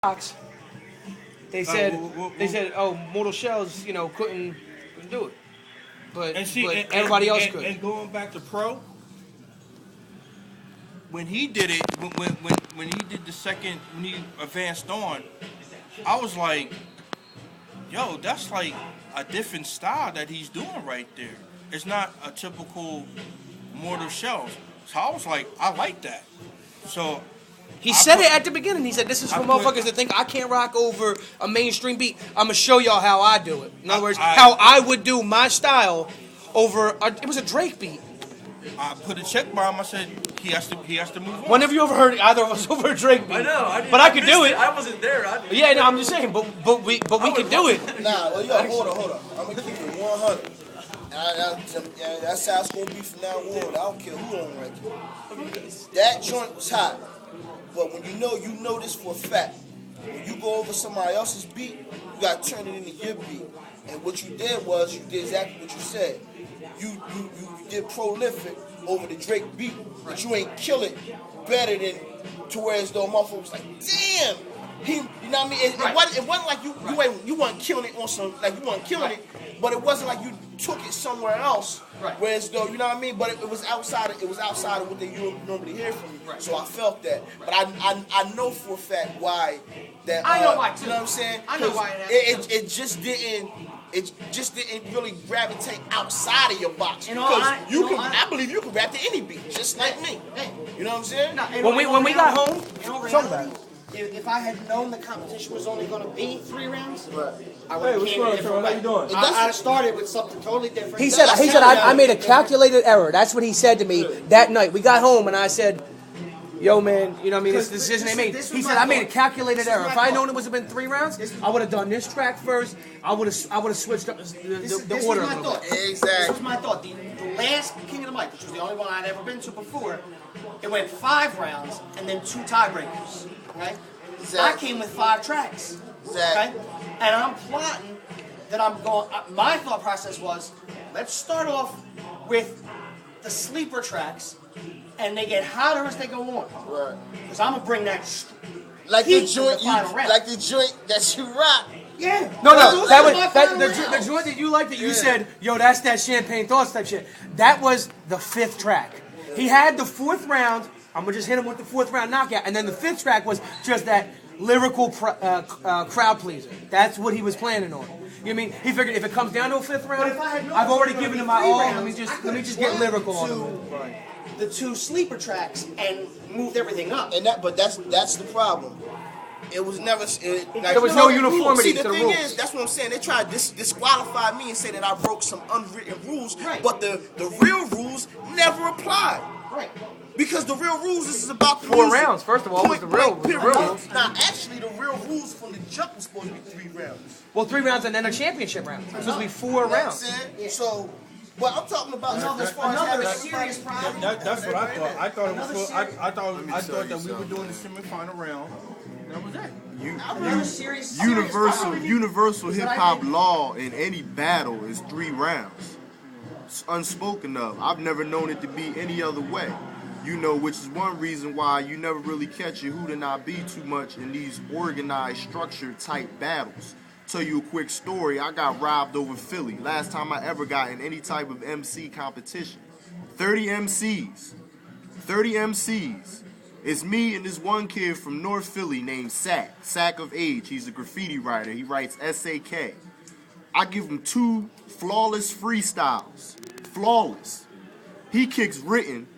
box. They said oh, Mortal Shells, couldn't do it, but everybody else could. And going back to Pro, when he did it, when he did the second, when he advanced on, I was like, yo, that's like a different style that he's doing right there. It's not a typical Mortal Shells. So I was like, I like that. So he said it at the beginning. He said, "This is for motherfuckers that think I can't rock over a mainstream beat. I'm gonna show y'all how I do it. In other words, how I would do my style over. It was a Drake beat. I put a check by him. I said he has to move on. When have you ever heard either of us over a Drake beat? I know, but I could do it. I wasn't there. Yeah, no, I'm just saying. But we could do it. Nah, well, yo, hold on. I'm gonna keep it 100. That's how it's gonna be from now on. I don't care who on record. That joint was hot, but when you know this for a fact. When you go over somebody else's beat, you gotta turn it into your beat. And what you did was you did exactly what you said. You did prolific over the Drake beat, but you ain't kill it better than to where as though motherfucker was like, damn. You know what I mean? It wasn't like you weren't killing it on some, like you weren't killing it, but it wasn't like you took it somewhere else. Right. Whereas though, you know what I mean? But it was outside of what they normally hear from you. Right. So I felt that. But I know for a fact why that I know why too. You know what I'm saying? I know why it happened. It just didn't really gravitate outside of your box. I believe you can rap to any beat, just like me. You know what I'm saying? No, when we got home, talk about it. If I had known the competition was only going to be 3 rounds, I would have came in a different way. How you doing? I'd have started with something totally different. He said I made a calculated error. That's what he said to me that night. We got home and I said, yo, man, you know what I mean? This decision they made. He said, I made a calculated error. If I had known it would have been 3 rounds, I would have done this track first. I would have switched up the order. Was my thought. Exactly. This was my thought. The last King of the Mic, which was the only one I'd ever been to before, it went 5 rounds and then 2 tiebreakers. Okay? Exactly. I came with 5 tracks. Exactly. Okay? And I'm plotting that I'm going. My thought process was, let's start off with the sleeper tracks, and they get hotter as they go on. Right. Because I'm gonna bring that. Like the joint that you rock. Yeah. No. The joint that you liked that you said, yo, that's that Champagne Thoughts type shit. That was the 5th track. He had the 4th round. I'm gonna just hit him with the 4th round knockout, and then the 5th track was just that lyrical crowd pleaser. That's what he was planning on. You know what I mean? He figured if it comes down to a 5th round, I've already given him my all. Let me just get lyrical on him. The 2 sleeper tracks and moved everything up. But that's the problem. It was never. There was no uniformity to the rules. See, the thing is, that's what I'm saying. They tried to disqualify me and say that I broke some unwritten rules, but the real rules never applied. Right. Because the real rules, this is about the 4 rounds. First of all, was the real rules. Now, actually, the real rules from the jump was supposed to be 3 rounds. Well, 3 rounds and then a championship round. It was supposed to be 4 rounds. Yeah. So, what I'm talking about as far as having serious problem. That's what I thought. I thought it was. I thought that we were doing the semifinal round. That was it. Universal hip hop law in any battle is 3 rounds. It's unspoken of. I've never known it to be any other way. Which is one reason why you never really catch your who to not be too much in these organized, structured type battles. Tell you a quick story. I got robbed over Philly. Last time I ever got in any type of MC competition. 30 MCs. 30 MCs. It's me and this one kid from North Philly named Sack of Age. He's a graffiti writer. He writes SAK. I give him 2 flawless freestyles. Flawless. He kicks written.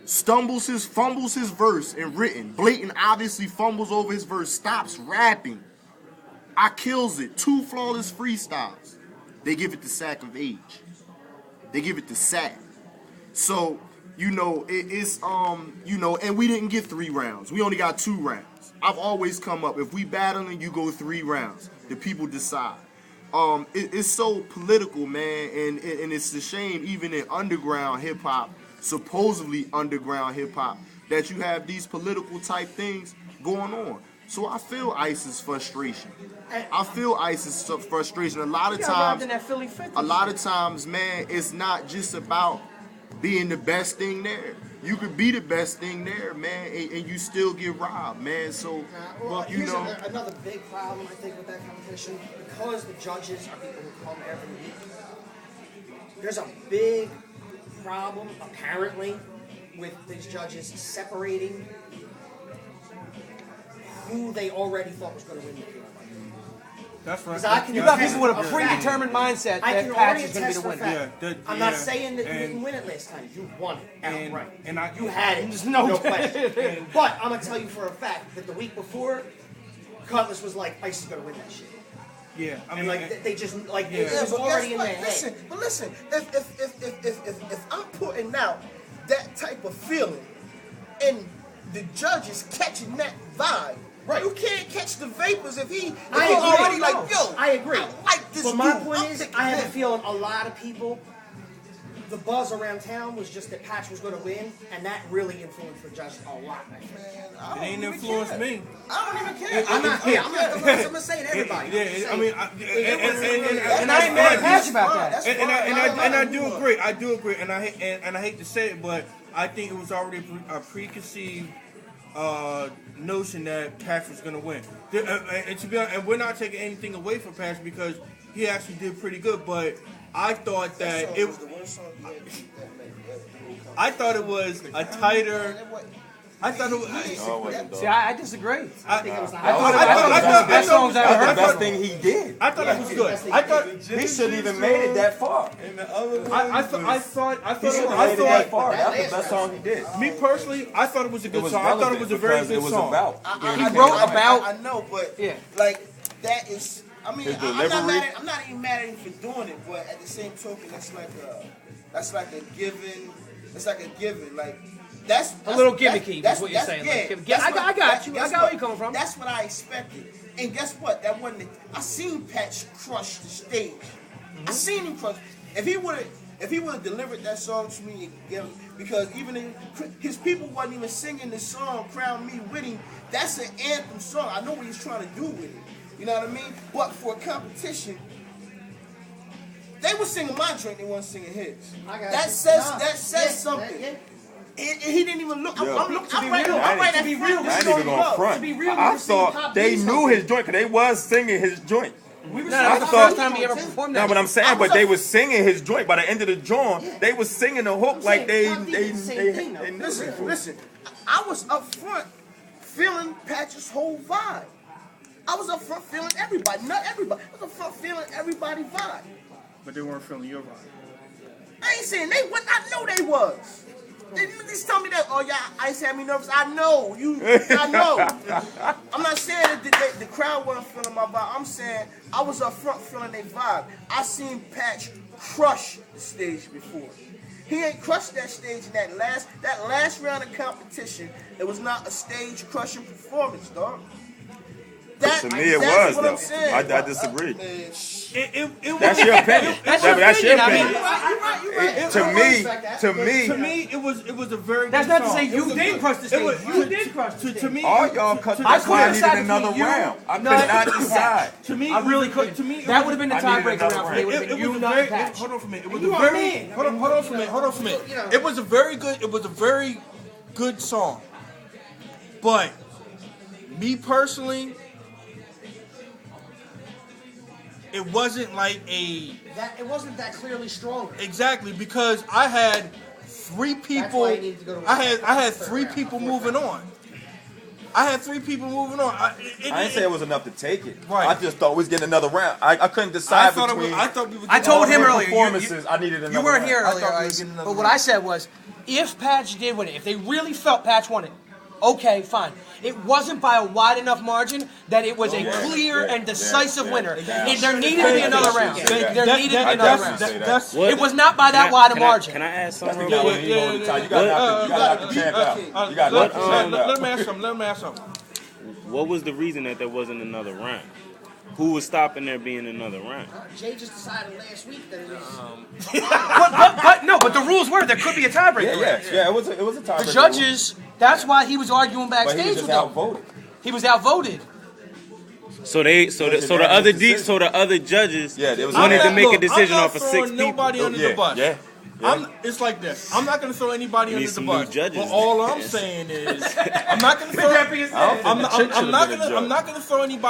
Fumbles his verse in written. Blatant obviously fumbles over his verse. Stops rapping. I kills it. 2 flawless freestyles. They give it to Sack of Age. They give it to Sack. So, and we didn't get 3 rounds. We only got 2 rounds. I've always come up. If we battling, you go 3 rounds. The people decide. It's so political, man, and it's a shame even in underground hip hop, supposedly underground hip hop, that you have these political type things going on. So I feel Ice's frustration. A lot of times, man, it's not just about being the best thing there. You could be the best thing there, man, and you still get robbed, man. So, Well, you here's know, another big problem I think with that competition, because the judges are people who come every week. There's a big problem apparently with these judges separating who they already thought was going to win the field. That's right. 'Cause I can You got attest people with a for predetermined mindset I that can Patch already is going to be attest the for winner. fact. Yeah, I'm not yeah, saying that you and- didn't win it last time. You won it And- outright. and I- you had it. There's no question. But I'm gonna tell you for a fact that the week before, Cutlass was like, "Ice is gonna win that shit." Yeah, I And mean, like they just like Yeah. it was but already guess in what? their head. Listen, if I'm putting out that type of feeling and the judge is catching that vibe, Right. you can't catch the vapors if he I he agree. already like, yo, I agree. I like this But my dude. point I'm is, picking I have a him. feeling a lot of people, the buzz around town was just that Patch was going to win, and that really influenced the judge a lot. I think. Man, I it don't ain't even influenced care. me. I don't even care. I'm not. Yeah, I'm gonna say it to everybody. Yeah, I mean, And I ain't mad at Patch about that. That's And fine. I do agree. I do agree, and I hate to say it, but I think it was already a preconceived notion that Patch was going to win. And to be honest, and we're not taking anything away from Patch because he actually did pretty good. But I thought that That it. was the worst song you ever did. I thought it was a tighter. I thought it was. No, it wasn't, See, dog. I disagree. I think it was the I thought I it was thought- the best songs I ever That's heard. the best thing he did. I thought it was good. I thought. He shouldn't even made it that far. I thought. He shouldn't have made it that far. That's the best song he did. Me personally, I thought it was a It good was song. I thought it relevant was a very because good it was song. about. He wrote about. I know, but Yeah. like that is. I mean, His I'm not delivery. mad at, I'm not even mad at him for doing it, but at the same token, that's like a given. It's like a given. Like that's A little gimmicky is what you're saying. Yeah, Like, that's I what- got you. I that's got where what- you're coming from. That's what I expected. And guess what? That wasn't. I seen Patch crush the stage. I seen him crush. If he would have delivered that song to me, because even his people wasn't even singing the song "Crown Me" with him. That's an anthem song. I know what he's trying to do with it. You know what I mean? But for a competition, they were singing my drink. They weren't singing his. I got That you. says Nah. that says Yeah, something. yeah. And he didn't even look. Yo, I'm right I at be front. real, I ain't Showing even gonna love. front. To be real, I we've seen thought Pop they do knew something. his joint because they was singing his joint. We were No, saying that I was the thought- first time he ever performed that. No, but I'm saying, I was but they a- was singing his joint. By the end of the joint, they was singing the hook I'm like they saying, Pop D did the same thing, though. knew. Listen. I was up front feeling Patch's whole vibe. I was up front feeling everybody, not everybody. I was up front feeling everybody's vibe. But they weren't feeling your vibe. I ain't saying they was. I know they was. They just tell me that. Oh yeah, Ice had me nervous. I know you. I know. I'm not saying that the crowd wasn't feeling my vibe. I'm saying I was up front feeling their vibe. I seen Patch crush the stage before. He ain't crushed that stage in that last round of competition. It was not a stage crushing performance, dog. To me, it that's was what I'm though. saying. I disagree. Man, That's your opinion. That's Yeah, but that's your opinion. I opinion. You're right. To To me, me, it was a very. That's good not to song. say It you was a did good- crush the it stage. was- You did crush the To stage. me, all y'all cut. to- That's I why I couldn't needed decide another between you- round. I could No, not decide. To me, I really couldn't. To me, That would have been the I needed tiebreaker another round for me. It would have It been was you, a not very. Patch. Hold on for a minute. It was You a are very. man. Hold on for a minute. Hold on for a minute. You know. It was a very good. It was a very good song. But me personally, it wasn't like a It wasn't that clearly stronger. exactly because I had three people. why you need to go to I had third three round, people fourth moving on. I had three people moving on. I didn't say it was enough to take it. Right. I just thought we was getting another round. I couldn't decide between. I thought we were. I told him all the earlier. Performances. I needed another. You weren't round. here I earlier, thought we were Ice, getting another but what round. I said was, if Patch did win it, if they really felt Patch won it, okay, fine. It wasn't by a wide enough margin that it was a clear and decisive winner. There needed to be another round. There needed to be another round. That's It was not by that wide a margin. Can I ask That's something? the guy real when quick? you go to the top. You got to knock the champ out. You got to knock the champ let out. me ask something. Let me ask something. What was the reason that there wasn't another round? Who was stopping there being another round? Jay just decided last week that it was. But the rules were there could be a tiebreaker. Yeah. It was a tie. The judges, that's why he was arguing but he backstage was with just them. outvoted. He was outvoted. So the other judges Yeah, there was wanted to I'm make a Look, decision I'm not off of 6 throwing people. Nobody under the bus. Yeah. It's like this. I'm not gonna throw anybody Need under the some bus. new judges. But all I'm saying is, I'm not gonna throw. I don't think the chick should have been a judge. I'm not gonna throw anybody